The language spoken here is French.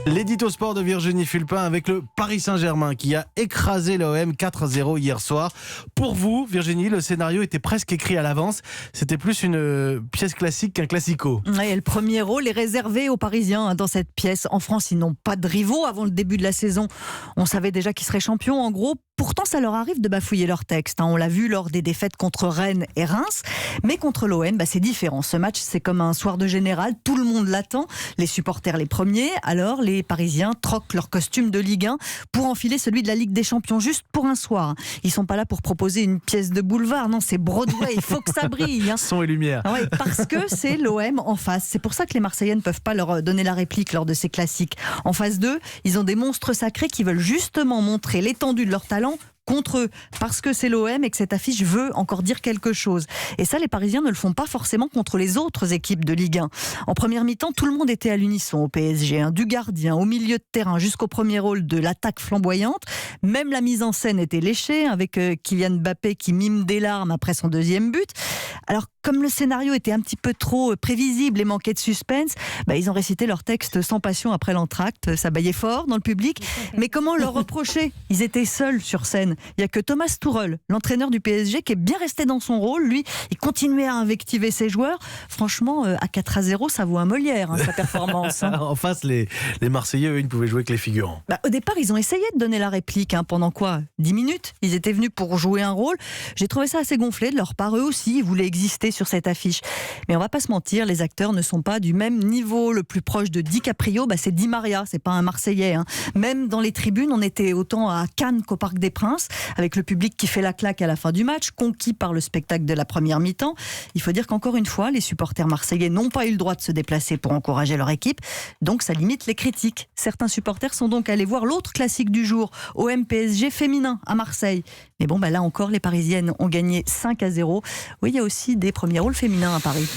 L'édito sport de Virginie Fulpin avec le Paris Saint-Germain qui a écrasé l'OM 4-0 hier soir. Pour vous, Virginie, le scénario était presque écrit à l'avance. C'était plus une pièce classique qu'un classico. Et le premier rôle est réservé aux Parisiens dans cette pièce. En France, ils n'ont pas de rivaux avant le début de la saison. On savait déjà qu'ils seraient champions, en gros. Pourtant, ça leur arrive de bafouiller leur texte. On l'a vu lors des défaites contre Rennes et Reims. Mais contre l'OM, c'est différent. Ce match, c'est comme un soir de général. Tout le monde l'attend. Les supporters les premiers. Alors, les Parisiens troquent leur costume de Ligue 1 pour enfiler celui de la Ligue des Champions, juste pour un soir. Ils sont pas là pour proposer une pièce de boulevard. Non, c'est Broadway. Il faut que ça brille. Son et lumière. Ouais, parce que c'est l'OM en face. C'est pour ça que les Marseillais ne peuvent pas leur donner la réplique lors de ces classiques. En face d'eux, ils ont des monstres sacrés qui veulent justement montrer l'étendue de leur talent contre eux, parce que c'est l'OM et que cette affiche veut encore dire quelque chose. Et ça, les Parisiens ne le font pas forcément contre les autres équipes de Ligue 1. En première mi-temps, tout le monde était à l'unisson au PSG, du gardien au milieu de terrain jusqu'au premier rôle de l'attaque flamboyante. Même la mise en scène était léchée, avec Kylian Mbappé qui mime des larmes après son deuxième but. Alors, comme le scénario était un petit peu trop prévisible et manquait de suspense, ils ont récité leur texte sans passion après l'entracte. Ça baillait fort dans le public. Mais comment leur reprocher ? Ils étaient seuls sur scène. Il n'y a que Thomas Tuchel, l'entraîneur du PSG, qui est bien resté dans son rôle. Lui, il continuait à invectiver ses joueurs. Franchement, à 4-0, ça vaut un Molière, sa performance. En face, les Marseillais, eux, ils ne pouvaient jouer que les figurants. Au départ, ils ont essayé de donner la réplique. Pendant 10 minutes. Ils étaient venus pour jouer un rôle. J'ai trouvé ça assez gonflé de leur part. Eux aussi, ils voulaient exister sur cette affiche. Mais on va pas se mentir, les acteurs ne sont pas du même niveau. Le plus proche de DiCaprio, c'est Di Maria, c'est pas un Marseillais. Même dans les tribunes, on était autant à Cannes qu'au Parc des Princes, avec le public qui fait la claque à la fin du match, conquis par le spectacle de la première mi-temps. Il faut dire qu'encore une fois, les supporters marseillais n'ont pas eu le droit de se déplacer pour encourager leur équipe, donc ça limite les critiques. Certains supporters sont donc allés voir l'autre classique du jour, OM PSG féminin à Marseille. Mais bon, là encore, les Parisiennes ont gagné 5-0. Oui, il y a aussi des premiers rôles féminins à Paris.